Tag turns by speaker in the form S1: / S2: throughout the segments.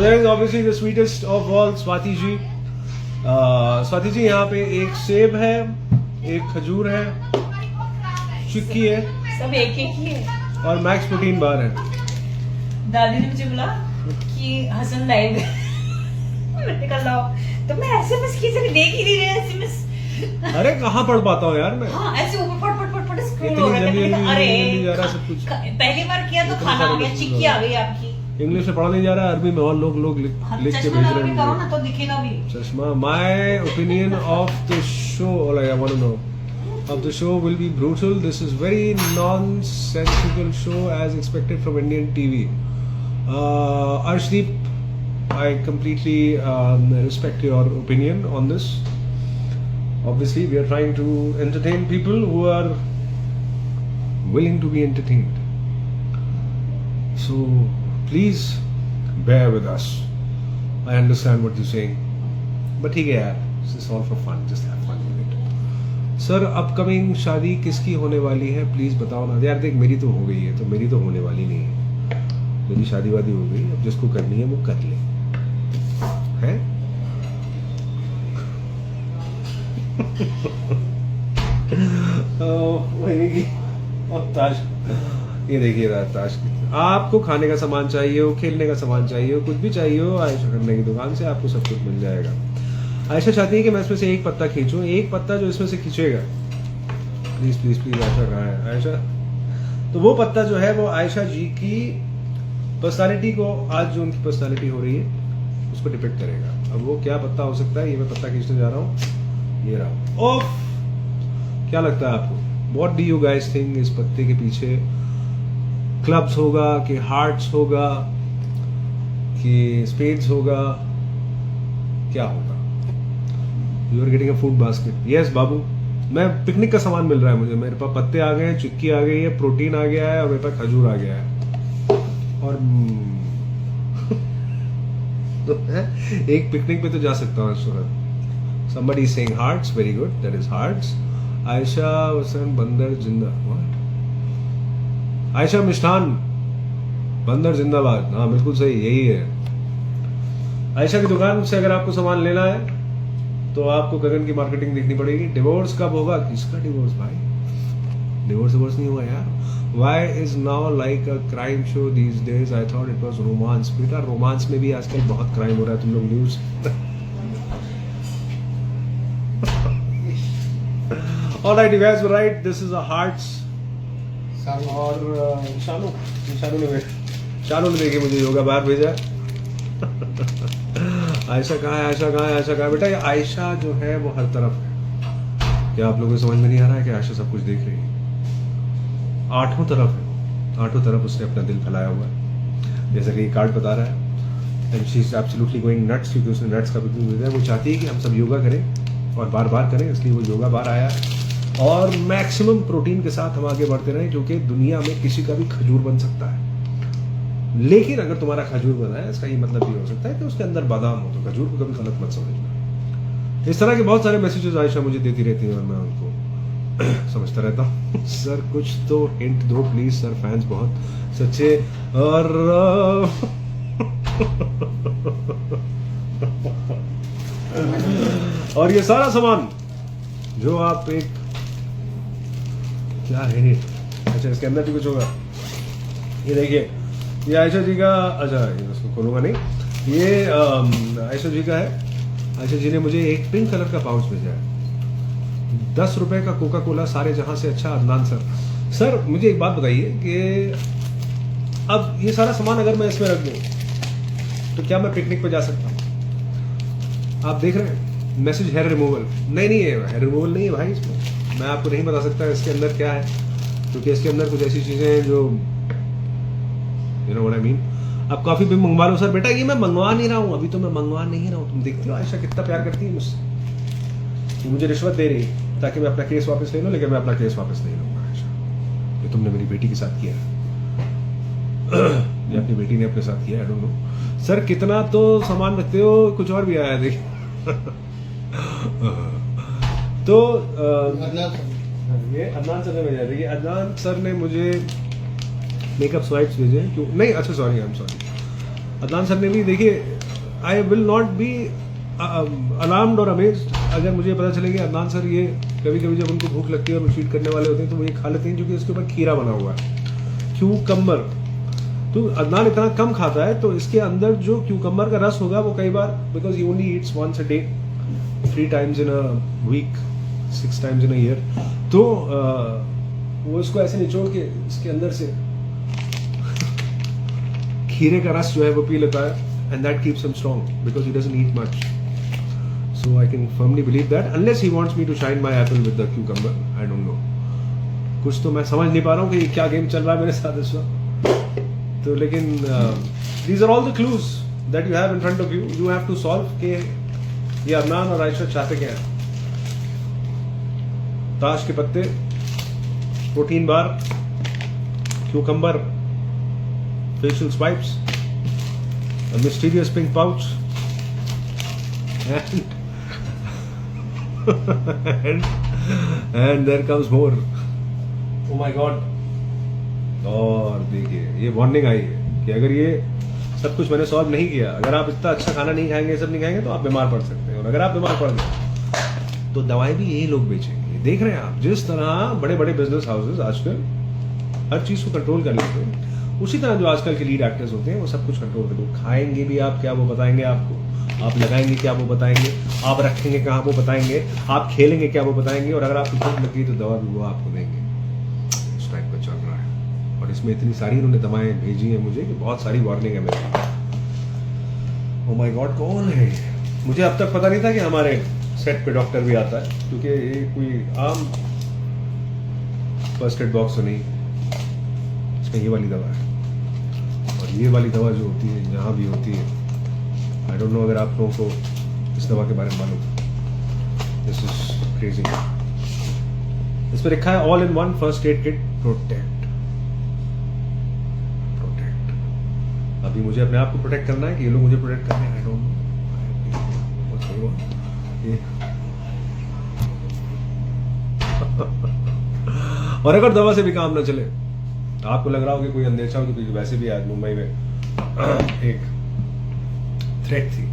S1: there is obviously the sweetest of all, Swati ji. Swati ji, यहाँ पे एक सेब है, एक खजूर है, चिक्की है,
S2: सब एक एक ही है.
S1: और मैक्स प्रोटीन बार है.
S2: दादी ने मुझे बोला कि हसन लाइव है. मैंने कहा लाओ, तो मैं एसएमएस की से देख ही नहीं रही एसएमएस.
S1: अरे कहाँ पढ़ पाता हूँ यार मैं.
S2: हाँ, ऐसे ऊपर फट फट फट फट स्क्रॉल
S1: इतनी
S2: हो रहा है.
S1: जल्दी
S2: मैंने कहा,
S1: जल्दी जा रहा है सब कुछ.
S2: पहली बार किया तो
S1: इतना
S2: खाना
S1: सारा
S2: आ गया,
S1: कुछ
S2: चिक्की आ गई आपकी.
S1: इंग्लिश में पढ़ा नहीं जा रहा, अरबी में और लोग लिख के
S2: चश्मा
S1: भेज
S2: लगा
S1: रहे
S2: के करो
S1: हैं.
S2: ना तो दिखेगा भी.
S1: चश्मा. My opinion of the show, like I want to know, of the show will be brutal. This is very nonsensical show as expected from Indian TV. Arshdeep, I completely respect your opinion on this. Obviously, we are trying to entertain people who are willing to be entertained. So, please bear with us. I understand what you're saying. But ठीक है यार, this is all for fun. Just have fun with it. Sir, upcoming शादी किसकी होने वाली है, please बताओ ना. यार देख, मेरी तो हो गई है, तो मेरी तो होने वाली नहीं है. मेरी शादी वादी हो गई, अब जिसको करनी है वो कर ले. हैं? ताश, ये देखिए ताश. आपको खाने का सामान चाहिए हो, खेलने का सामान चाहिए हो, कुछ भी चाहिए हो, आयशा करने की दुकान से आपको सब कुछ मिल जाएगा. आयशा चाहती है कि मैं इसमें से एक पत्ता खींचूं. एक पत्ता जो इसमें से खींचेगा, प्लीज प्लीज प्लीज. आयशा कहाँ है? आयशा, तो वो पत्ता जो है वो आयशा जी की पर्सनालिटी को, आज जो उनकी पर्सनालिटी हो रही है उसको डिपेक्ट करेगा. अब वो क्या पत्ता हो सकता है, ये मैं पत्ता खींचने जा रहा हूँ. ये रहा. ओफ, क्या लगता है आपको? What do you guys think? इस पत्ते के पीछे क्लब्स होगा कि हार्ट्स होगा कि स्पेड्स होगा, क्या होगा? You are getting a food basket. Yes बाबू, मैं पिकनिक का सामान मिल रहा है मुझे. मेरे पास पत्ते आ गए हैं, चिक्की आ गई है, प्रोटीन आ गया है, और मेरे पास खजूर आ गया है. और एक पिकनिक पे तो जा सकता हूँ सूरत. Somebody is saying hearts, very good, that is hearts. Ayesha वसन बंदर जिंदा. आयशा मिष्ठान बंदर जिंदाबाद. हाँ बिल्कुल सही, यही है. आयशा की दुकान से अगर आपको सामान लेना है तो आपको गगन की मार्केटिंग देखनी पड़ेगी. डिवोर्स कब होगा? किसका डिवोर्स भाई? डिवोर्स नहीं हुआ यार. Why is now like a crime show these days? I thought it was romance. बेटा, रोमांस में भी आजकल बहुत क्राइम हो रहा है. तुम लोग news Alright, you guys were right. This is a hearts. और शानू ने देखिए मुझे योगा बार भेजा. आयशा कहाँ है? आयशा कहाँ है? आयशा कहाँ है? बेटा, ये आयशा जो है वो हर तरफ है. क्या आप लोगों को समझ में नहीं आ रहा है कि आयशा सब कुछ देख रही है? आठों तरफ है. आठों तरफ उसने अपना दिल फैलाया हुआ है, जैसा कि कार्ड बता रहा है. And she is absolutely going nuts, क्योंकि उसने नट्स का बिल्कुल मिल है. वो चाहती है कि हम सब योगा करें और बार बार करें, इसलिए वो योगा बार आया. और मैक्सिमम प्रोटीन के साथ हम आगे बढ़ते रहें, क्योंकि दुनिया में किसी का भी खजूर बन सकता है. लेकिन अगर तुम्हारा खजूर बना है, इसका ये मतलब ये हो सकता है कि उसके अंदर बादाम हो. तो खजूर को कभी गलत मत समझना. इस तरह के बहुत सारे मैसेजेस आयशा मुझे देती रहती है और मैं उनको समझता रहता हूँ. सर कुछ तो हिंट दो प्लीज सर, फैंस बहुत सच्चे. और ये सारा सामान जो आप एक, क्या है ये? अच्छा, इसके अंदर भी कुछ होगा. ये देखिए, ये आयशा जी का. अच्छा, ये उसको खोलूंगा नहीं. ये आयशा जी का है. आयशा जी ने मुझे एक पिंक कलर का पाउच भेजा है. 10 रुपए का कोका कोला सारे जहां से अच्छा. अदनान सर, सर मुझे एक बात बताइए कि अब ये सारा सामान अगर मैं इसमें रख दूं तो क्या मैं पिकनिक पे जा सकता हूँ? आप देख रहे हैं मैसेज, हेयर रिमूवल. नहीं है, हेयर रिमूवल नहीं है भाई इसमें. मैं आपको नहीं बता सकता इसके अंदर क्या है, क्योंकि इसके अंदर कुछ ऐसी चीजें हैं जो, you know what I mean. आप कॉफी भी मंगवा लो. सर बेटा, ये मैं मंगवा नहीं रहा हूँ, अभी तो मैं मंगवा नहीं रहा हूँ. तुम देखते हो आयशा कितना प्यार करती है मुझसे. मुझे रिश्वत दे रही है ताकि मैं अपना केस वापस ले लूं, लेकिन मैं अपना केस वापस नहीं लूंगा. आयशा, ये तुमने मेरी बेटी के साथ किया, ये अपनी बेटी ने अपने साथ किया. आई डोंट नो. सर कितना तो सामान रखते हो, कुछ और भी आया देख. तो ये अदनान सर ने भेजा. देखिए, अदनान सर ने मुझे मेकअप स्वाइप्स भेजे. क्यों नहीं? अच्छा sorry, I am sorry. Adnan sir ने भी देखिए, I will not be alarmed और अमेज्ड अगर मुझे पता चले कि अदनान सर ये कभी कभी जब उनको भूख लगती है और वो चीट करने वाले होते हैं तो वो ये खा लेते हैं क्योंकि इसके ऊपर खीरा बना हुआ है, क्यूकम्बर। तो अदनान इतना कम खाता है तो इसके अंदर जो क्यूकम्बर का रस होगा वो कई बार, because he only eats once a day, 3 times in a week, 6 times in a year, तो वो इसको ऐसे निचोड़ के इसके अंदर से खीरे का रस जो है वो पी लेता है, and that keeps him strong because he doesn't eat much. So I can firmly believe that, unless he wants me to shine my apple with the cucumber, I don't know. कुछ तो मैं समझ नहीं पा रहा हूँ कि क्या गेम चल रहा है मेरे साथ इस वक्त। तो लेकिन these are all the clues that you have in front of you. You have to solve के ये अदनान और आयशा चाहते क्या है। ताश के पत्ते, protein bar, cucumber, facial swipes, a mysterious pink pouch, and there comes more. Oh my God! और देखिए ये वार्निंग आई है कि अगर ये सब कुछ मैंने सॉल्व नहीं किया, अगर आप इतना अच्छा खाना नहीं खाएंगे, सब नहीं खाएंगे तो आप बीमार पड़ सकते हैं, और अगर आप बीमार पड़ गए तो दवाई भी यही लोग बेचेंगे। देख रहे हैं आप जिस तरह बड़े बड़े बिजनेस हाउसेस आजकल हर चीज को कंट्रोल कर लेते हैं, उसी तरह जो आजकल के लीड एक्टर्स होते हैं वो सब कुछ कंट्रोल कर लेते हैं। खाएंगे भी आप क्या वो बताएंगे आपको, आप लगाएंगे क्या वो बताएंगे, आप रखेंगे कहाँ वो बताएंगे, आप खेलेंगे क्या वो बताएंगे, और अगर आपको भूख लगी तो दवा भी वो आपको देंगे। इस टाइप का चल रहा है, और इसमें इतनी सारी इन्होंने दवाएं भेजी हैं मुझे कि बहुत सारी वार्निंग है मेरे पास। ओह माय गॉड, कौन है? मुझे अब तक पता नहीं था कि हमारे सेट पे डॉक्टर भी आता है, क्योंकि ये कोई आम फर्स्ट एड बॉक्स तो नहीं, इसमें ये वाली दवा है, और ये वाली दवा जो होती है यहाँ भी होती है। आई डोंट नो अगर आप लोगों को इस दवा के बारे में मालूम। This is crazy. इस पर लिखा है all in one first aid kit protect. Protect, अभी मुझे अपने आप को प्रोटेक्ट करना है कि ये लोग मुझे प्रोटेक्ट करने हैं? आई डोंट नो। और अगर दवा से भी काम ना चले, आपको लग रहा हो कि कोई अंदेशा हो, क्योंकि वैसे भी आज मुंबई में एक थ्रेट थी,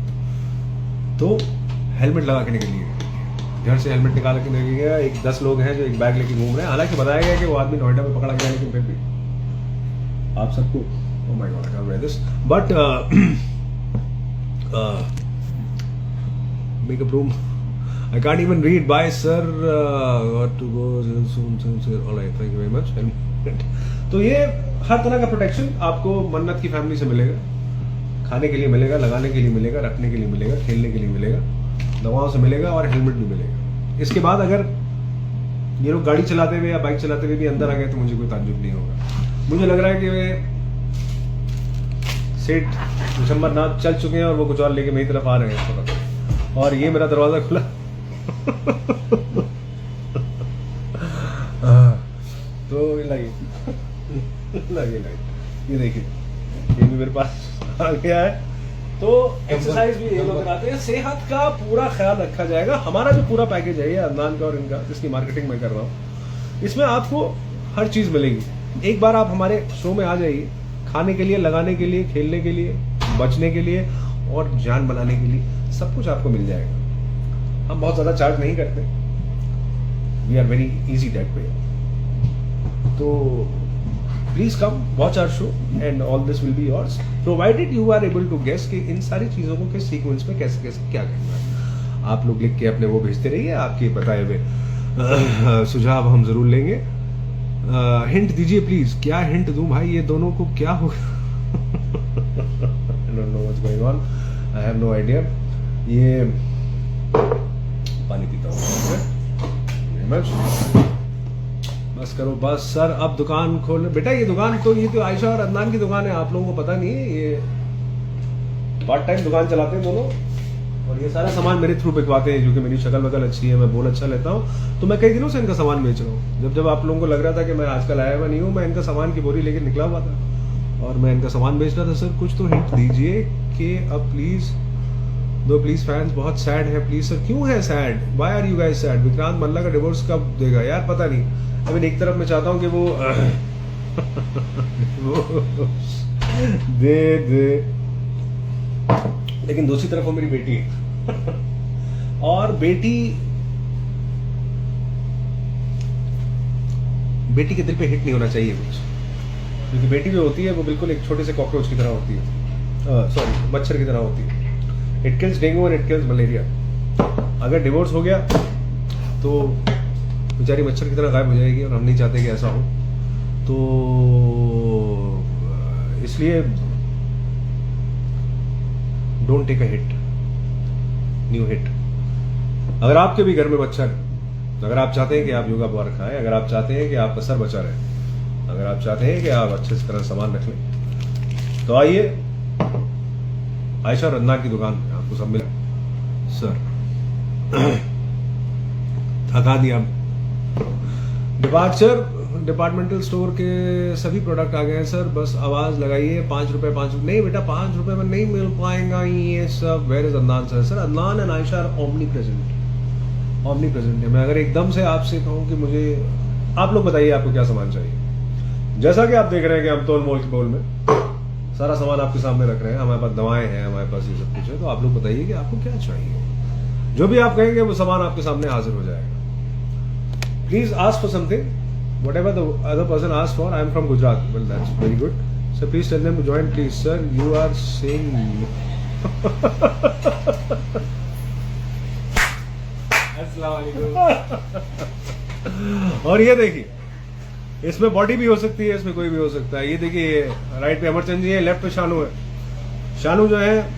S1: तो हेलमेट लगा के निकलिए। घर से हेलमेट निकाल के निकल गया, 10 लोग हैं जो एक बैग लेके घूम रहे हैं। हालांकि बताया गया कि वो आदमी नोएडा में पकड़ा गया, लेकिन फिर भी आप सबको oh my God, I can't read this, but make a room, I can't even read. Bye, sir. Got to go soon. All right, thank you very much. तो ये हर तरह का प्रोटेक्शन आपको मन्नत की फैमिली से मिलेगा। खाने के लिए मिलेगा, लगाने के लिए मिलेगा, रखने के लिए मिलेगा, खेलने के लिए मिलेगा, दवाओं से मिलेगा, और हेलमेट भी मिलेगा। इसके बाद अगर ये लोग गाड़ी चलाते हुए या बाइक चलाते हुए भी अंदर आ गए तो मुझे कोई ताज्जुब नहीं होगा। मुझे लग रहा है कि वे सेठ दिसंबरनाथ चल चुके हैं और वो कुछ और लेके मेरी तरफ आ रहे हैं, और ये मेरा दरवाजा खुला। तो लगी ये देखिए, ये भी मेरे पास आ गया है। तो एक्सरसाइज भी ये लोग कराते हैं, सेहत का पूरा ख्याल रखा जाएगा। हमारा जो पूरा पैकेज है ये अदनान का और इनका, जिसकी मार्केटिंग मैं कर रहा हूँ, इसमें आपको हर चीज मिलेगी। एक बार आप हमारे शो में आ जाइए, खाने के लिए, लगाने के लिए, खेलने के लिए, बचने के लिए और जान बनाने के लिए सब कुछ आपको मिल जाएगा। हम बहुत ज्यादा चार्ज नहीं करते, we are very easy that way. तो please come watch our show and all this will be yours, provided you are able to guess कि इन सारी चीजों को किस सीक्वेंस में कैसे कैसे क्या करना है। आप लोग लिख के अपने वो भेजते रहिए, आपके बताए हुए सुझाव हम जरूर लेंगे। हिंट दीजिए प्लीज, क्या हिंट दूं भाई, ये दोनों को क्या हो I don't know what's going on. I have no idea. ये पानी पीता हूँ, बस करो बस सर, अब दुकान खोल बेटा। ये दुकान तो, ये तो आयशा और अदनान की दुकान है, आप लोगों को पता नहीं है। ये पार्ट टाइम दुकान चलाते हैं दोनों, और ये सारा सामान मेरे थ्रू बिकवाते हैं, जो कि मेरी शक्ल वकल अच्छी है, मैं बोल अच्छा लेता हूँ, तो मैं कई दिनों से इनका सामान बेच रहा हूँ। जब जब आप लोगों को लग रहा था कि मैं आजकल आया हुआ नहीं हूँ, मैं इनका सामान की बोरी लेकर निकला हुआ था और मैं इनका सामान बेच रहा था। सर कुछ तो हिंट दीजिए कि अब प्लीज दो, प्लीज फैंस बहुत सैड है, प्लीज सर। क्यों है sad? Why are you guys sad? Vikrant Malla का डिवोर्स कब देगा यार? पता नहीं। आई मीन एक तरफ मैं चाहता हूँ कि वो दे लेकिन दूसरी तरफ वो मेरी बेटी है और बेटी के दिल पे हिट नहीं होना चाहिए कुछ, क्योंकि बेटी जो होती है वो बिल्कुल एक छोटे से कॉकरोच की तरह होती है, सॉरी मच्छर की तरह होती है। इट किल्स डेंगू और इट किल्स मलेरिया। अगर डिवोर्स हो गया तो बेचारी मच्छर की तरह गायब हो जाएगी और हम नहीं चाहते कि ऐसा हो। तो इसलिए don't take a hit, new hit. अगर आपके भी घर में मच्छर, अगर आप चाहते हैं कि आप योगा बार खाएं, अगर आप चाहते हैं कि आपका सर बचा रहे, अगर आप चाहते हैं कि आप अच्छे तरह सामान रख लें, तो आइए आयशा और अदनान की दुकान पे, आपको सब मिले। सर थका दिया। डिपार्टमेंटल स्टोर के सभी प्रोडक्ट आ गए हैं सर, बस आवाज लगाइए। 5 रुपए नहीं बेटा, 5 रुपए में नहीं मिल पाएगा ये सब। Where is Adnan sir? Sir Adnan and Ayesha are omnipresent है। मैं अगर एकदम से आपसे कहूँ कि मुझे, आप लोग बताइए आपको क्या सामान चाहिए। जैसा कि आप देख रहे हैं कि हम तोल मोल के बोल में सारा सामान आपके सामने रख रहे हैं। हमारे पास दवाएं हैं, हमारे पास ये सब कुछ है। तो आप लोग बताइए कि आपको क्या चाहिए। जो भी आप कहेंगे वो सामान आपके सामने हाजिर हो जाएगा। Please ask for something, whatever the other person asked for. I am from Gujarat. Well, that's very good. So please tell them to join, please, sir. You are saying और ये देखिए, इसमें बॉडी भी हो सकती है, इसमें कोई भी हो सकता है। ये देखिए, राइट पे अमरचंद जी है, लेफ्ट पे शानू है। शानू जो है,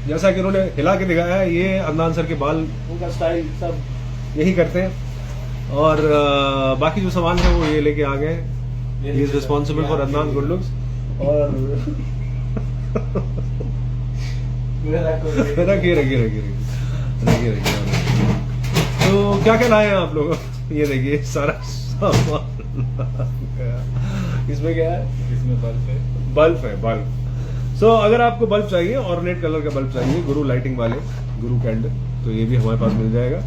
S1: जैसा कि उन्होंने हिला के दिखाया है, ये अदनान सर के बाल, उनका स्टाइल सब यही करते हैं। और बाकी जो सामान है वो ये लेके आ गए। He is responsible for Adnan good looks. और रखिए। तो क्या क्या लाए हैं आप लोग? ये देखिए सारा सामान। इसमें क्या है?
S3: इसमें बल्ब है।
S1: सो अगर आपको बल्ब चाहिए, ऑर्नेट कलर का बल्ब चाहिए, गुरु लाइटिंग वाले, गुरु कैंडल, तो ये भी हमारे पास मिल जाएगा।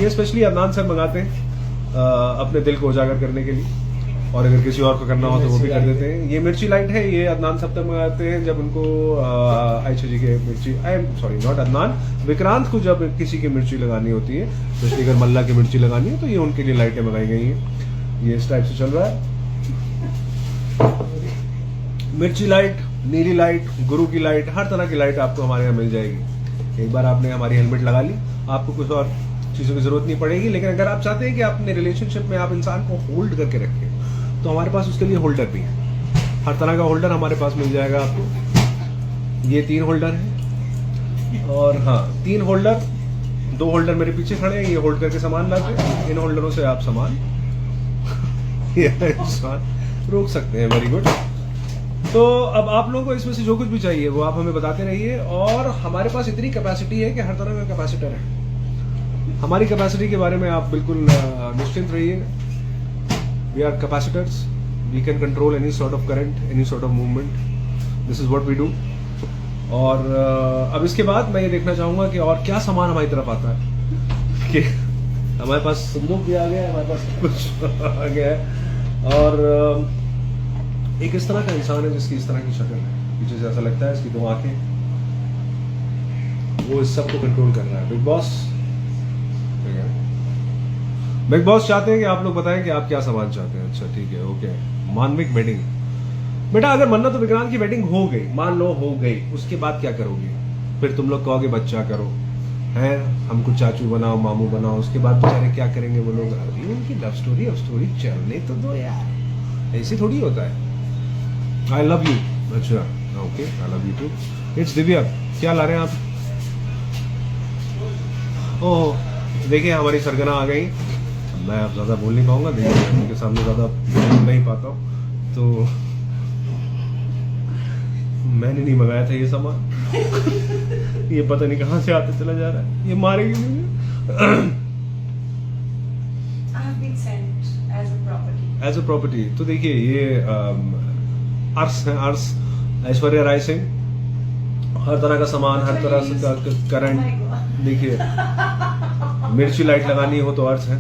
S1: ये स्पेशली अदनान सर मंगाते हैं अपने दिल को उजागर करने के लिए, और अगर किसी और को करना हो तो वो भी कर देते हैं। ये मिर्ची लाइट है, ये अदनान सब तक मंगाते हैं जब उनको आयशा जी के मिर्ची, आई am sorry not Adnan, Vikrant को जब किसी की मिर्ची लगानी होती है, स्पेशली अगर मल्ला की मिर्ची लगानी है, तो ये उनके लिए लाइटें मंगाई गई हैं। ये इस टाइप से चल रहा है। मिर्ची लाइट, नीली लाइट, गुरु की लाइट, हर तरह की लाइट आपको हमारे यहाँ मिल जाएगी। एक बार आपने हमारी हेलमेट लगा ली, आपको कुछ और चीज़ों की जरूरत नहीं पड़ेगी। लेकिन अगर आप चाहते हैं कि अपने रिलेशनशिप में आप इंसान को होल्ड करके रखें, तो हमारे पास उसके लिए होल्डर भी है। हर तरह का होल्डर हमारे पास मिल जाएगा आपको। ये 3 होल्डर है, और हाँ 3 होल्डर, 2 होल्डर मेरे पीछे खड़े हैं, ये होल्ड करके सामान लाते हैं। इन होल्डरों से आप सामान रोक सकते हैं। Very good. तो अब आप लोगों को इसमें से जो कुछ भी चाहिए वो आप हमें बताते रहिए। और हमारे पास इतनी कैपेसिटी है कि हर तरह का कैपेसिटर है। हमारी कैपेसिटी के बारे में आप बिल्कुल निश्चिंत रहिए। We are capacitors, we can control any sort of current, any sort of movement. This is what we do. और अब इसके बाद मैं ये देखना चाहूंगा कि और क्या सामान हमारी तरफ आता है। कि हमारे पास संदूक भी आ गया है, हमारे पास कुछ आ गया है। और एक इस तरह का इंसान है जिसकी इस तरह की शक्ल है, पीछे से ऐसा लगता है इसकी 2 आंखें, वो इस सब को कंट्रोल कर रहा है। बिग बॉस चाहते हैं कि आप लोग बताएं कि आप क्या सामान चाहते हैं। अच्छा ठीक है, ओके। मानविक वेडिंग, बेटा अगर मन्नत तो विक्रांत की वेडिंग हो गई, मान लो हो गई, उसके बाद क्या करोगे? फिर तुम लोग कहोगे बच्चा करो, हैं हमको चाचू बनाओ, मामू बनाओ। उसके बाद बेचारे क्या करेंगे वो लोग? अरे उनकी लव स्टोरी चलने तो दो यार, ऐसे थोड़ी होता है। I love you. अच्छा okay, I love you too. It's Divya, क्या ला रहे हैं आप? ओह देखिए हमारी सरगना आ गई। मैं अब ज्यादा बोल नहीं पाऊंगा, देखिए उनके सामने ज्यादा बोल नहीं पाता हूँ, तो मैंने नहीं मंगाया था ये सामान। ये पता नहीं कहाँ से आते चला जा रहा है, ये मारेगी मुझे। As a property. तो देखिए ये अर्स है, अर्स ऐश्वर्या राय सिंह, हर तरह का सामान, हर तरह से करंट। देखिए मिर्ची लाइट लगानी हो तो अर्स है,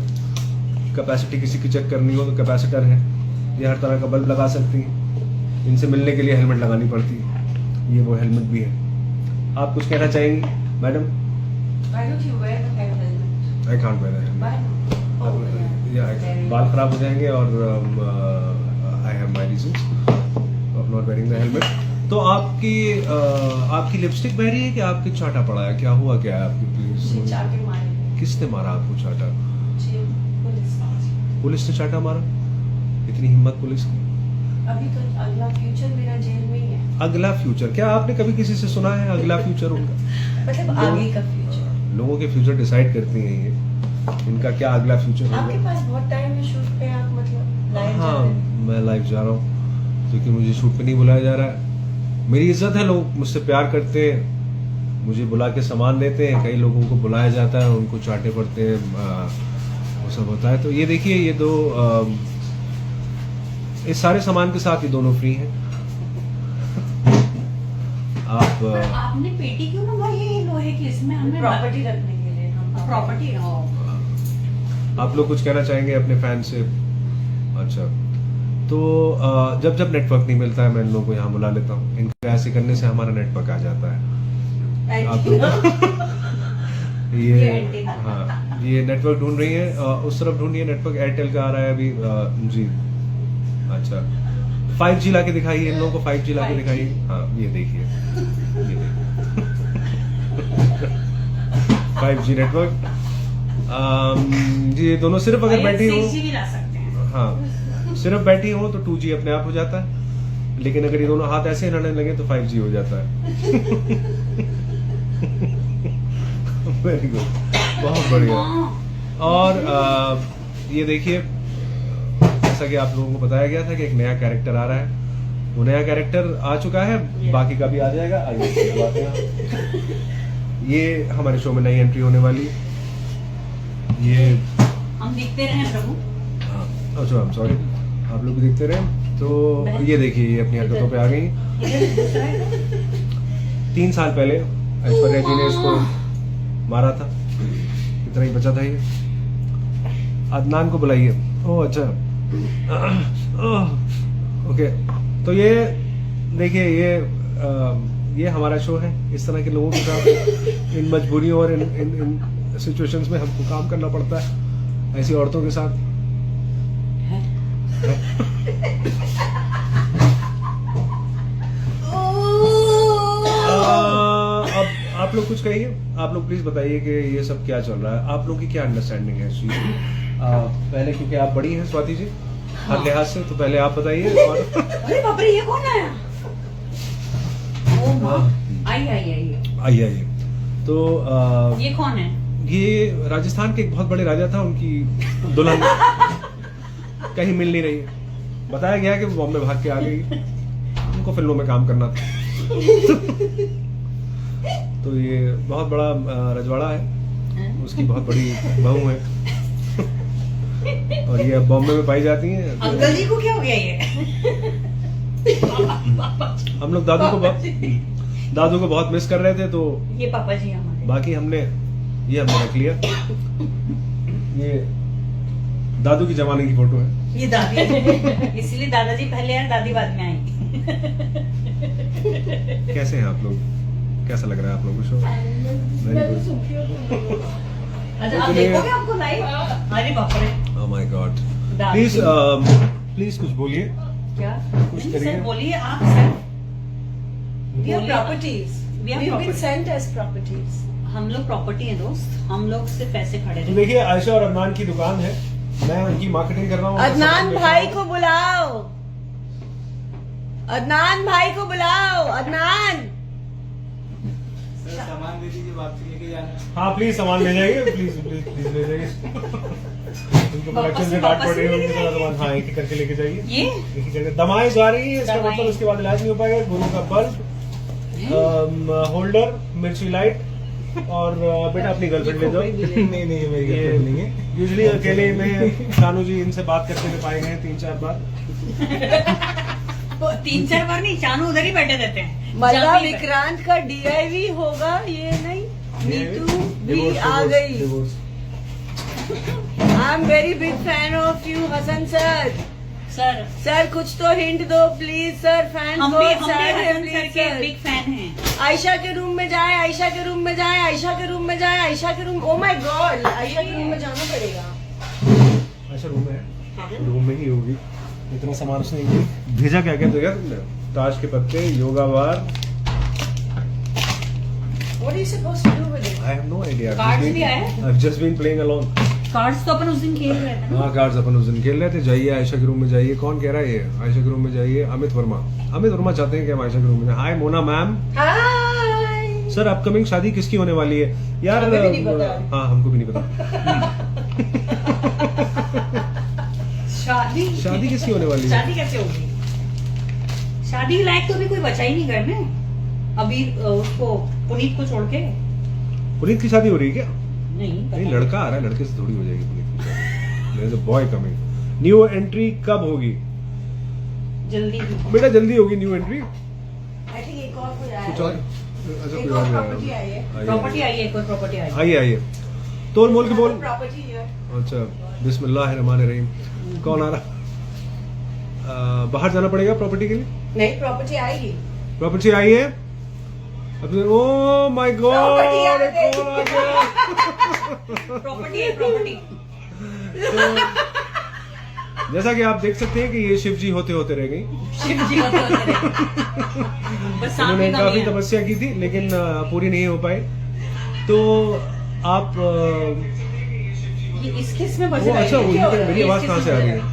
S1: कैपेसिटी किसी की चेक करनी हो तो कैपेसिटर है, ये हर तरह का बल्ब लगा सकती हैं। इनसे मिलने के लिए हेलमेट लगानी पड़ती है, ये वो हेलमेट भी है। आप कुछ कहना चाहेंगी madam?
S2: Why don't you wear the head helmet?
S1: I can't where
S2: Why not? Oh, yeah.
S1: बाल खराब हो जाएंगे और I have my reasons of not wearing the helmet. तो आपकी लिपस्टिक बह रही है कि आपके चाटा पड़ा है? क्या हुआ, क्या है आपकी?
S2: She चाटे मारे।
S1: किसने मारा आपको चाटा?
S2: पुलिस।
S1: पुलिस ने चाटा मारा? इतनी हिम्मत पुलिस की?
S2: अभी तो अगला फ्यूचर मेरा जेल में ही है।
S1: अगला फ्यूचर? क्या आपने कभी किसी से सुना है अगला फ्यूचर उनका?
S2: मतलब आगे का फ्यूचर।
S1: लोगों के फ्यूचर डिसाइड करती हैं ये, इनका क्या अगला फ्यूचर
S2: आपके
S1: होगा।
S2: पास बहुत टाइम है शूट पे, आप मतलब लाइव जा
S1: हाँ,
S2: रहे हैं।
S1: मैं लाइव जा रहा हूँ क्योंकि मुझे शूट पे नहीं बुलाया जा रहा है। मेरी इज्जत है, लोग मुझसे प्यार करते हैं, मुझे बुला के सामान देते हैं। कई लोगों को बुलाया जाता है, उनको चाटे पड़ते हैं, वो सब होता है। तो ये देखिए, ये दो इस सारे सामान के साथ ये दोनों फ्री हैं। आप
S2: पर आपने पेटी क्यों मंगाई है ये लोहे की? इसमें हमने प्रॉपर्टी रखने के लिए, हम प्रॉपर्टी हो।
S1: आप लोग कुछ कहना चाहेंगे अपने फैन से? अच्छा, तो जब जब नेटवर्क नहीं मिलता है मैं इन लोगों को यहाँ बुला लेता हूँ। इनको ऐसे करने से हमारा नेटवर्क आ जाता है। आप लोग ये हाँ, ये नेटवर्क ढूंढ रही है, उस तरफ ढूंढिए नेटवर्क। एयरटेल का आ रहा है अभी जी। अच्छा, 5G ला के दिखाइए इन लोगों को, 5G ला के दिखाइए। हाँ, ये देखिए, ये देखिए 5G नेटवर्क। ये दोनों सिर्फ अगर बैठी हो,
S2: भी ला सकते हैं।
S1: हाँ, सिर्फ बैठी हो तो 2G अपने आप हो जाता है, लेकिन अगर ये दोनों हाथ ऐसे हिलाने लगे तो 5G हो जाता है। वेरी गुड, बहुत बढ़िया। और ये देखिए, जैसा कि आप लोगों को बताया गया था कि एक नया कैरेक्टर आ रहा है, वो नया कैरेक्टर आ चुका है, बाकी का भी आ जाएगा। आइए, ये हमारे शो में नई एंट्री होने वाली। ये
S2: हम देखते रहे प्रभु।
S1: हाँ, अच्छा, I'm sorry, आप लोग भी देखते रहे। तो ये देखिए, ये अपनी हरकतों पे आ गई। 3 साल पहले ऐश्वर्या जी ने इसको मारा था, इतना ही बचा था ये। अदनान को बुलाइए। ओह अच्छा, ओके। तो ये देखिए, ये हमारा शो है। इस तरह के लोगों के साथ, इन मजबूरियों और इन सिचुएशंस में हमको काम करना पड़ता है, ऐसी औरतों के साथ। अब आप लोग कुछ कहिए, आप लोग प्लीज बताइए कि ये सब क्या चल रहा है, आप लोग की क्या अंडरस्टैंडिंग है इस चीज की। पहले क्योंकि आप बड़ी हैं स्वाति जी हर लिहाज से, तो पहले आप बताइए। और
S2: अरे बाप रे, ये कौन आया? ओ माँ,
S1: आइए। तो
S2: ये कौन है?
S1: ये राजस्थान के एक बहुत बड़े राजा था, उनकी दुल्हन कहीं मिल नहीं रही है। बताया गया कि वो बॉम्बे भाग के आ गई, उनको फिल्मों में काम करना था। तो ये बहुत बड़ा रजवाड़ा है, उसकी बहुत बड़ी बहू है, और ये अब बॉम्बे में पाई जाती हैं।
S2: अंकल जी को क्या हो गया ये?
S1: हम लोग दादू को बहुत मिस कर रहे थे, तो
S2: ये पापा जी हमारे।
S1: बाकी हमने रख लिया। ये दादू की जमाने की फोटो है।
S2: ये दादी, इसलिए दादाजी पहले आए, दादी बाद में आई।
S1: कैसे हैं आप लोग? कैसा लग रहा है आप लोगों को शो?
S2: अच्छा, आप देखोगे हमको लाइव? अरे बाप रे,
S1: ओह माय गॉड। प्लीज कुछ बोलिए।
S2: क्या
S1: कुछ
S2: सर
S1: करिए।
S2: बोलिए आप sir.
S4: We are properties.
S2: We are
S4: We've been
S2: properties.
S4: sent as properties.
S2: हम लोग प्रॉपर्टी है दोस्त, हम लोग से पैसे खड़े
S1: तो
S2: रहे।
S1: देखिए, आयशा और अदनान की दुकान है, मैं उनकी मार्केटिंग कर रहा हूँ।
S4: अदनान भाई को बुलाओ, अदनान भाई को बुलाओ, अदनान।
S3: सामान दे दीजिए, वापसी लेके जाना।
S1: हाँ प्लीज सामान ले जाइए, प्लीज ले जाइए। उनको प्रोडक्शन से डांट पड़ रही है, उनके सारा सामान हाँ एक एक करके लेके जाइए।
S2: ये
S1: एक ही जगह दवाएं जा रही है, इसका
S2: दवाएं।
S1: मतलब उसके बाद इलाज नहीं हो पाएगा। गोलू का बल्ब, होल्डर, मिर्ची लाइट, और बेटा अपनी गर्लफ्रेंड ले जाओ।
S3: नहीं नहीं, मेरी गर्लफ्रेंड नहीं है।
S1: यूजुअली अकेले में शानू जी इनसे बात करते हुए पाए गए हैं 3-4 बार।
S2: 3-4 बार नहीं, शानू उधर ही बैठे रहते हैं।
S4: मल्ला
S2: जहाँ भी-
S4: विक्रांत का डीआईवी होगा ये नहीं। नीतू भी
S1: Divorce,
S4: आ
S1: divorce,
S4: गई।
S1: divorce।
S4: I am very big fan of you Hasan sir.
S2: Sir
S4: sir कुछ तो हिंट दो प्लीज सर, फैन
S2: हम
S4: बहुत
S2: भी
S4: sad है,
S2: हसन सर
S4: please,
S2: के
S4: sir।
S2: बिग फैन हैं।
S4: आयशा के रूम में जाए, आयशा के रूम में जाए, आयशा के रूम में जाए, आयशा के room, oh my God, Ayesha के रूम में जाना पड़ेगा।
S1: अच्छा रूम है, रूम में ही होगी, इतना सामान उसने भेजा। क्या क्या दिया तुमने? ताश के पत्ते, योगा बार।
S4: What are you supposed to do with it?
S1: I have no idea.
S2: Cards भी आए?
S1: I've just been playing along.
S2: Cards तो अपन उस दिन खेल रहे थे ना।
S1: हाँ कार्ड्स अपन उस दिन खेल रहे थे। जाइए आयशा के रूम में जाइए। कौन कह रहा है ये? आयशा के रूम में जाइए। अमित वर्मा। अमित वर्मा चाहते हैं कि हम आयशा के रूम में जाएं। Hi Mona ma'am.
S4: Hi।
S1: Sir upcoming शादी किसकी होने वाली है यार?
S4: हमें भी नहीं पता।
S1: हाँ हमको भी नहीं पता। शादी किसकी होने वाली है?
S2: शादी कैसे होगी? शादी लायक तो अभी कोई बचा ही नहीं घर में। अभी उसको पुनीत को छोड़ के।
S1: पुनीत की शादी हो रही है क्या?
S2: नहीं
S1: लड़का आ रहा है, लड़के से थोड़ी हो जाएगी पुनीत की शादी। There is a boy coming. New entry कब होगी?
S2: जल्दी
S1: बेटा जल्दी होगी न्यू एंट्री।
S4: I think एक और कोई आया
S1: कुछ और?
S4: है।
S1: अच्छा
S4: एक
S1: कोई
S4: और
S1: और
S4: प्रॉपर्टी आई है।
S2: प्रॉपर्टी आई है, कोई प्रॉपर्टी आई है।
S1: आइए आइए तोल मोल के बोल।
S4: प्रॉपर्टी है।
S1: अच्छा बिस्मिल्लाहिर्रहमानिर्रहीम। कौन आ रहा? बाहर जाना पड़ेगा प्रॉपर्टी के लिए?
S4: नहीं, प्रॉपर्टी आएगी।
S1: प्रॉपर्टी आई है। अब ओ माय गॉड
S4: Property आ गई।
S1: कौन आ गया?
S2: प्रॉपर्टी है, प्रॉपर्टी।
S1: तो, जैसा कि आप देख सकते हैं कि ये शिव जी होते होते रह गई।
S2: शिव जी होते होते रहे। बस सामने
S1: उन्होंने
S2: का
S1: काफी
S2: मियां।
S1: तपस्या की थी लेकिन पूरी नहीं हो पाई। तो आप
S2: ये इसके इसमें बज
S1: वो
S2: रहा है।
S1: अच्छा
S2: क्या हो रहा है?
S1: मेरी आवाज
S2: इसके
S1: कहाँ से आ
S2: इसमें
S1: रही है?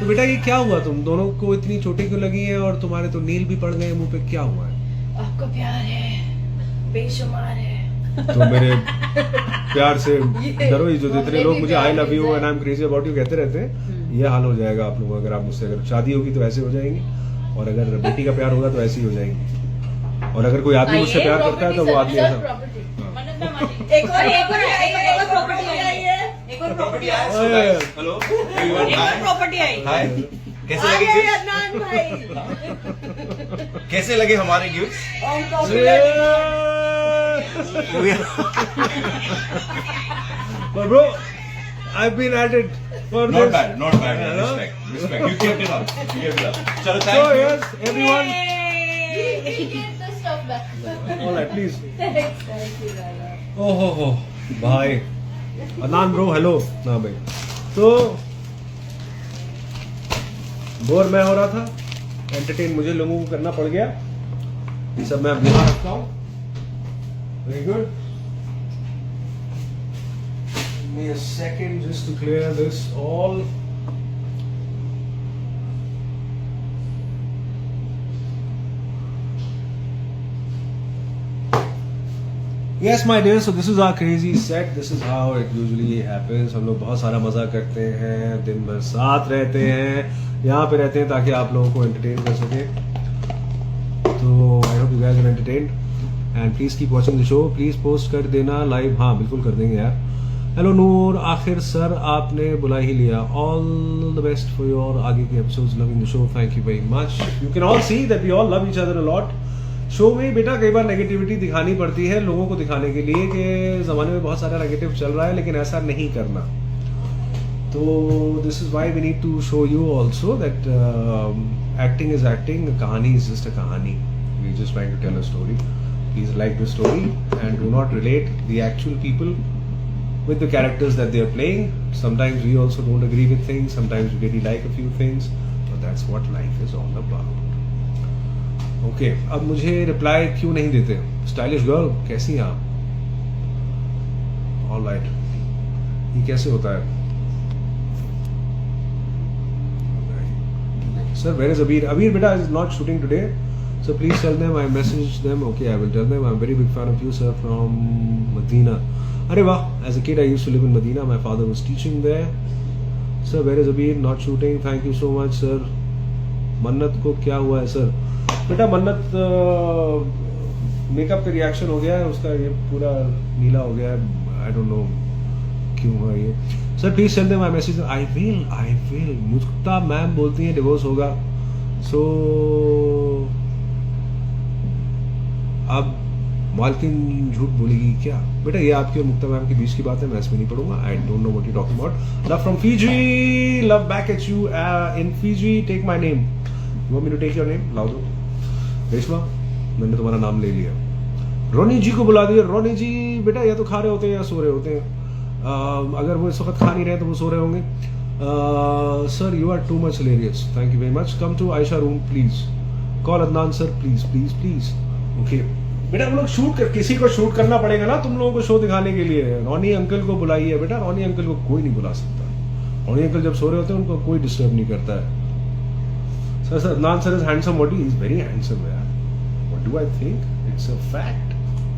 S1: तो बेटा ये क्या हुआ? तुम दोनों को इतनी चोटें क्यों लगी हैं और तुम्हारे तो नील भी पड़ गए मुंह पे? क्या हुआ है?
S4: आपको प्यार है, बेशुमार है।
S1: तो मेरे प्यार से डरो ही। जो जितने लोग मुझे आई love you and I am crazy about you कहते रहते हैं, ये हाल हो जाएगा आप लोगों का। अगर आप मुझसे, अगर शादी होगी तो ऐसे हो जाएंगी, और अगर बेटी का प्यार होगा तो ऐसे ही हो जाएंगी। और अगर कोई आदमी मुझसे प्यार करता है तो वो आदमी ऐसा।
S4: एक और
S2: प्रॉपर्टी आई है। एक और प्रॉपर्टी आई है।
S1: ओए,
S3: हेलो
S2: एक और प्रॉपर्टी आई है।
S3: हाय कैसे लगे
S4: आगे
S3: गिफ्ट?
S4: अदनान भाई।
S3: कैसे लगे हमारे gift?
S1: But bro, I've been at it for
S3: Not
S1: this.
S3: bad, not bad.
S1: Yeah, no?
S3: Respect. You kept it up. You kept it up. Chalo,
S1: So
S3: thank you.
S1: yes, everyone.
S2: Yay!
S1: All right, please. Oh ho, भाई Adnan bro hello. ना भाई तो bore मैं हो रहा था, entertain मुझे लोगों को करना पड़ गया। ये सब मैं अब यहाँ रखता हूँ। Very good. Give me a second just to clear this all. Yes my dear, so this is our crazy set. This is how it usually happens. हम लोग बहुत सारा मजा करते हैं, दिन भर साथ रहते हैं, यहाँ पे रहते हैं ताकि आप लोगों को एंटरटेन कर सके। तो I hope you guys are entertained and please keep watching the show. Please post कर देना लाइव। हाँ बिल्कुल कर देंगे यार। हेलो नूर, आखिर सर आपने बुला ही लिया। All the best for your आगे के episodes. Loving the show, thank you very much. You can all see that we all love each other a lot. Show में बेटा कई बार नेगेटिविटी दिखानी पड़ती है लोगों को दिखाने के लिए कि ज़माने में बहुत सारा नेगेटिव चल रहा है, लेकिन ऐसा नहीं करना। तो this is why we need to show you also that acting is acting, कहानी इज जस्ट अ कहानी। We just trying to tell a story. Please like the story and do not relate the actual people with the characters that they are playing. Sometimes we also don't agree with things, sometimes we really like a few things, but that's what life is all about. Okay, अब मुझे reply क्यों नहीं देते? Stylish girl कैसी हैं आप? All right, ये कैसे होता है? सर वेयर इज अबीर? अबीर बेटा is not shooting today, so please tell them I messaged them. Okay, I will tell them. I'm a very big fan of you, sir, from Medina. अरे वाह, as a kid I used to live in Medina. My father was teaching there. Sir, where is Abir? Not shooting. Thank you so much, sir. मन्नत को क्या हुआ है sir? बेटा मन्नत makeup का रिएक्शन हो गया है, उसका ये पूरा नीला हो गया है। आई डोंट नो क्यों हुआ ये। Sir please send them my message. I will. मुझता मैम बोलती है डिवोर्स होगा। सो अब मालकिन झूठ बोलेगी क्या? बेटा ये आपकी और मुक्ता मैम के बीच की बात है, मैं इसमें नहीं पढ़ूंगा. I don't know what you talking about. Love from Fiji, love back at you in Fiji. Take my name. You want me to take your name? लाओ दो. रेशमा, मैंने तुम्हारा नाम ले लिया. रोनी जी को बुला दिया. रोनी जी बेटा या तो खा रहे होते हैं या सो रहे होते हैं. अगर वो इस वक्त खा नहीं रहे तो वो सो रहे होंगे. Sir you are too much hilarious. Thank you very much. Come to Ayesha room please. Call Adnan sir please please please. Okay बेटा हम लोग शूट कर, किसी को शूट करना पड़ेगा ना तुम लोगों को शो दिखाने के लिए. रोनी अंकल को बुलाइए बेटा. रोनी अंकल को कोई नहीं बुला सकता. रोनी अंकल जब सो रहे होते हैं उनको कोई डिस्टर्ब नहीं करता है. Sir Adnan sir is handsome. What is very handsome यार. What do I think? It's a fact.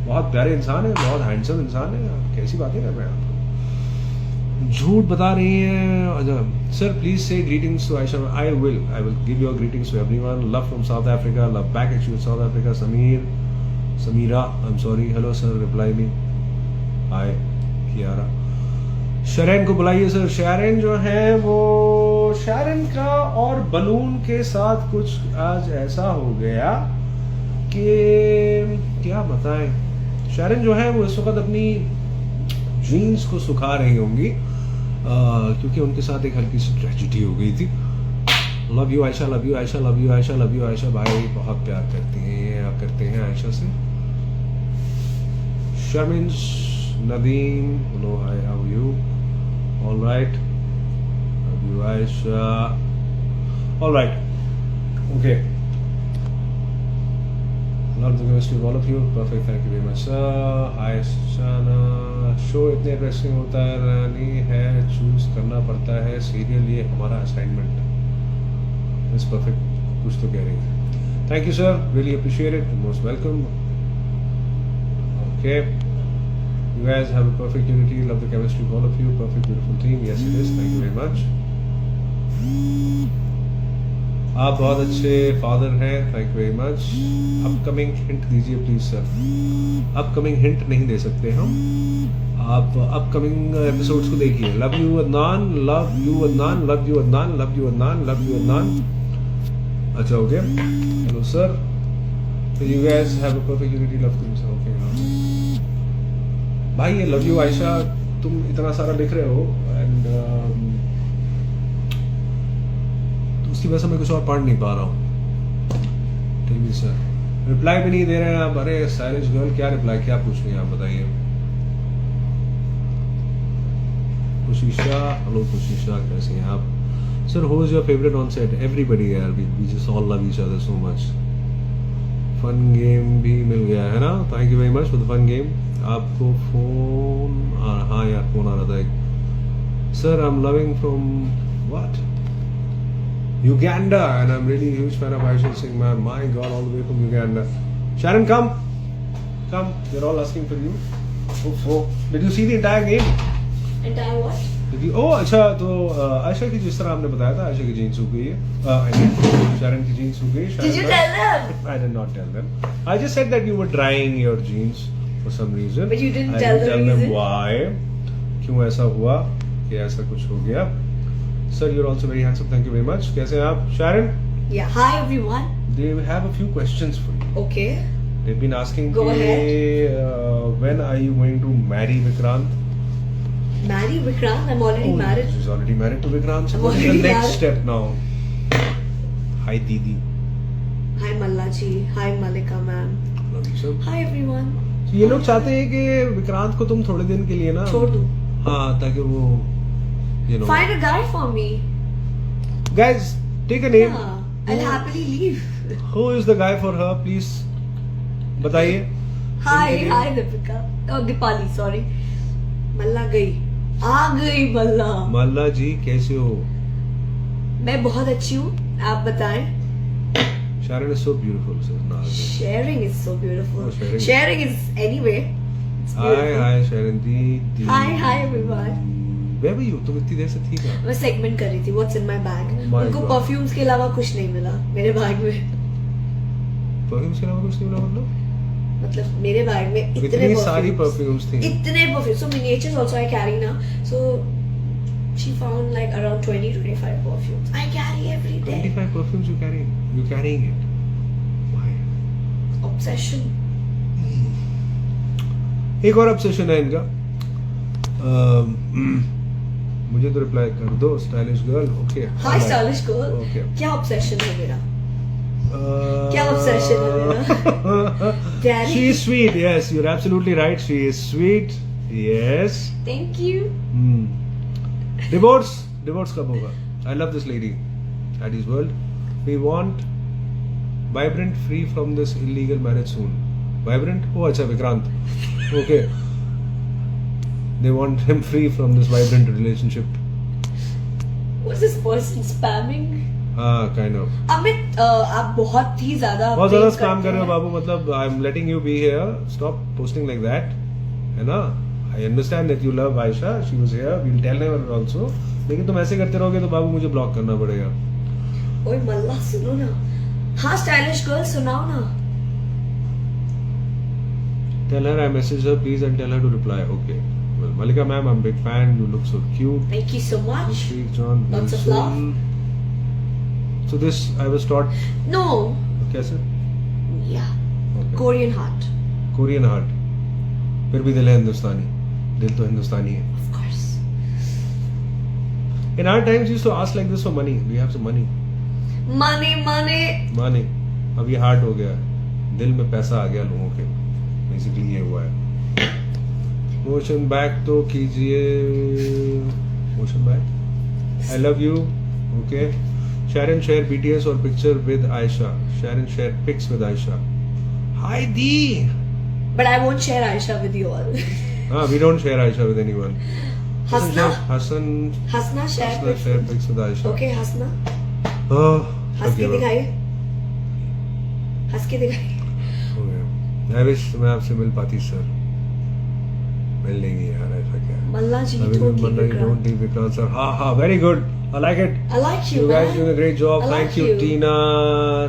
S1: बहुत प्यारे इंसान है, बहुत हैंडसम इंसान है. कैसी बातें कर रहे हैं आप? झूठ बता रही हैं. अच्छा sir please say greetings to Ayesha. I will give your greetings to everyone. Love from South Africa. Love back at you South Africa. Sameera I am sorry. Hello sir reply me. Hi Kiara. Sharain को बुलाइए सर. शरैन जो है वो शरैन का और balloon के साथ कुछ आज ऐसा हो गया कि क्या बताएं. शरैन जो है वो इस वक्त अपनी जीन्स को सुखा रही होंगी क्योंकि उनके साथ एक हल्की सी ट्रेजेडी हो गई थी. Love you Ayesha, love you Ayesha, love you Ayesha, love you Ayesha. भाई बहुत प्यार करते हैं आयशा से. Sharmin Nadeem, hello hi how you? All right. Love you Ayesha. All right. Okay. Love the chemistry of all of you. Perfect. Thank you very much, sir. Hi, Shana. Show इतने interesting होता है रानी है, चूज करना पड़ता है सीरियल. ये हमारा असाइनमेंट. It's perfect. कुछ तो कह रही है. Thank you sir. Really appreciate it. Most welcome. Okay. You guys have a perfect unity. Love the chemistry of all of you. Perfect, beautiful team. Yes, it is. Thank you very much. आप बहुत अच्छे father हैं. Thank you very much. Upcoming hint दीजिए please sir. Upcoming hint नहीं दे सकते हम. आप अपकमिंग एपिसोड्स को देखिए. Love you Adnan, love you Adnan, love you Adnan, love you Adnan, love you Adnan. अच्छा हो गया. Hello sir. You guys have a perfect unity. Love to sir. Okay भाई ये लव यू आयशा तुम इतना सारा लिख रहे हो एंड उसकी वजह से मैं कुछ और पढ़ नहीं पा रहा हूँ. Tell me sir. रिप्लाई भी नहीं दे रहे हैं आप. अरे साइलेज गर्ल क्या रिप्लाई, क्या पूछ रही हैं आप बताइए. खुशीशा, हेलो खुशीशा कैसे हैं आप? Sir who is your favourite on set? Everybody यार. We just all love each other so much. Fun game भी मिल गया है ना. Thank you very much for the fun game. आपको फोन हाँ यार फोन आ रहा था एक. Sir I am loving from what Uganda, and I'm really a huge fan of Aisha Singh, man. My God, all the way from Uganda. Sharon, come. They're all asking for you. Oh. Did you see the entire game?
S4: Entire what?
S1: Did you? Oh, अच्छा तो आयशा की जिस तरह आपने बताया था, आयशा की jeans सूख गई है. Sharon की जीन्स सूख गई.
S4: Did you tell them?
S1: I did not tell them. I just said that you were drying your jeans for some reason.
S4: But you didn't
S1: I
S4: tell
S1: didn't
S4: the
S1: them
S4: reason.
S1: why. क्यों ऐसा हुआ कि ऐसा कुछ हो गया. Sir, you're also very handsome. Thank you very much. कैसे हैं आप? Sharon?
S4: Yeah. Hi everyone.
S1: They have a few questions for you.
S4: Okay.
S1: They've been asking
S4: Go
S1: me, when are you going to marry Vikrant?
S4: Marry Vikrant? I'm already married.
S1: She's already married to Vikrant. So
S4: I'm
S1: what is the
S4: already
S1: next
S4: married.
S1: step now? Hi Didi.
S4: Hi Mallaji. Hi Malika ma'am.
S1: Love you sir.
S4: Hi everyone.
S1: So ये लोग चाहते हैं कि विक्रांत को तुम थोड़े दिन के लिए ना
S4: छोड़ दूँ.
S1: हाँ ताकि वो you know.
S4: Find a guy for me.
S1: Guys, take a name.
S4: Yeah. I'll happily leave.
S1: Who is the guy for her? Please बताइए.
S4: Hi Deepika. Oh Dipali, sorry. मल्ला गई. आ गई मल्ला.
S1: मल्ला जी कैसे हो?
S4: मैं बहुत अच्छी हूँ. आप बताएं.
S1: Sharon is so beautiful, sir.
S4: Sharing is so beautiful.
S1: Oh,
S4: sharing is anyway. It's beautiful.
S1: Hi Sharon the.
S4: Hi everyone.
S1: Where were you? तुम इतनी देर से थी क्या?
S4: मैं सेगमेंट कर रही थी. What's in my bag?
S1: Oh my
S4: उनको
S1: God.
S4: परफ्यूम्स के अलावा कुछ नहीं मिला मेरे बैग में.
S1: परफ्यूम्स के अलावा कुछ नहीं मिला
S4: मतलब मेरे बैग में
S1: इतनी सारी परफ्यूम्स थी.
S4: इतने perfumes. So miniatures also I carry now. So she found like around 20-25 perfumes. I carry every day.
S1: 25 perfumes you carrying it. Why?
S4: Obsession.
S1: एक और ऑब्सेशन है इनका. मुझे तो रिप्लाई कर दो. Stylish girl. Okay.
S4: Hi stylish girl.
S1: Okay.
S4: क्या obsession है मेरा? क्या obsession है मेरा? Daddy.
S1: She is sweet. Yes, you're absolutely right. She is sweet. Yes.
S4: Thank you.
S1: Divorce कब होगा? I love this lady. Daddy's World. We want Vibrant free from this illegal marriage soon. Vibrant? Oh, अच्छा Vikrant. Okay. They want him free from this vibrant relationship.
S4: Was this person spamming?
S1: Kind of.
S4: Amit आप बहुत ही ज्यादा
S1: बहुत ज्यादा
S4: praise
S1: spam
S4: करते
S1: कर रहे हो
S4: हैं।
S1: बाबू. मतलब I am letting you be here. Stop posting like that. है ना? I understand that you love Ayesha. She was here. We will tell her also. लेकिन तुम ऐसे करते रहोगे तो बाबू मुझे ब्लॉक करना पड़ेगा.
S4: ओए मल्ला सुनो ना. हाँ स्टाइलिश गर्ल सुनाओ ना.
S1: Tell her I messaged her please and tell her to reply. Okay. Well, Malika ma'am, I'm a big fan. You look so cute.
S4: Thank you so much.
S1: Sweet John.
S4: Lots of love.
S1: So this I was taught.
S4: No.
S1: कैसे?
S4: Yeah.
S1: Okay.
S4: Korean heart.
S1: Korean heart. फिर भी दिल है हिंदुस्तानी. दिल तो हिंदुस्तानी है.
S4: Of course.
S1: In our times, we used to ask like this for money. We have some money.
S4: Money.
S1: Money. अब ये हार्ट हो गया. दिल में पैसा आ गया लोगों के. Basically ये हुआ है. Motion back तो कीजिए. Motion back. I love you. Okay. Sharon share BTS or picture with Aisha. Sharon share pics with Aisha. Hi Dee.
S4: But I won't share Aisha with you all.
S1: We don't share Aisha with anyone.
S4: Hasna.
S1: Hassan
S4: हंसना share.
S1: share pics with Aisha.
S4: Okay हंसना.
S1: Oh.
S4: हंस के
S1: okay,
S4: दिखाइए. हंस के दिखाइए.
S1: okay. I wish मैं आपसे मिल पाती सर. मिल लेंगे यार ऐसा क्या.
S4: मल्ला जी
S1: Ravi
S4: don't leave
S1: Mandal,
S4: Vikrant.
S1: don't leave Vikrant sir. Very good. I like it.
S4: I like you,
S1: You guys
S4: man.
S1: doing a great job.
S4: I
S1: Thank
S4: like
S1: you,
S4: you.
S1: Tina.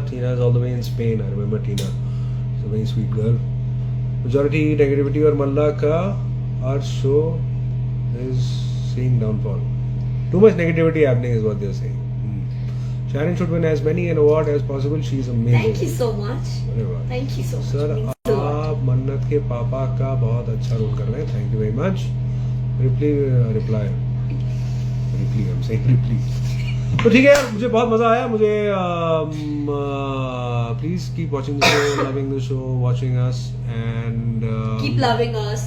S1: Tina is all the way in Spain. I remember Tina. She's a very sweet girl. Majority negativity or Malla ka our show is seeing downfall. Too much negativity happening is what they're saying. Sharon should win as many an award as possible. She's amazing.
S4: Thank you so much.
S1: अरे वाह.
S4: Thank you so much.
S1: Sir
S4: Means a lot.
S1: आप मन्नत के पापा का बहुत अच्छा role कर रहे हैं. Thank you very much. Reply I'm saying replay. तो ठीक है यार, मुझे बहुत मजा आया. मुझे please keep watching the show, loving the show, watching us and
S4: Keep loving us.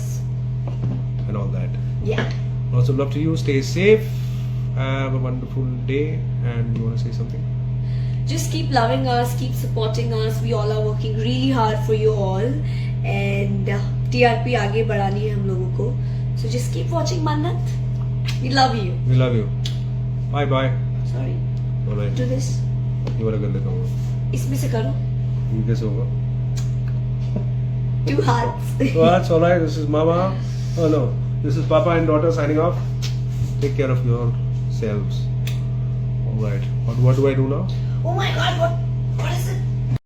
S1: and all that.
S4: Yeah.
S1: Also love to you. Stay safe. Have a wonderful day. And you want to say something?
S4: Just keep loving us, keep supporting us. We all are working really hard for you all, and TRP आगे बढ़ानी है हम लोगों को. So just keep watching Mannat. We love you.
S1: We love you. Bye bye.
S4: Sorry.
S1: All right.
S4: Do this.
S1: ये वाला कर लेता हूँ.
S4: इसमें से करो.
S1: ये कैसे होगा?
S4: 2 hearts.
S1: So that's all right. This is Mama. Oh no, this is Papa and daughter signing off. Take care of yourselves. All right. What do I do now?
S4: Oh my God! What is it?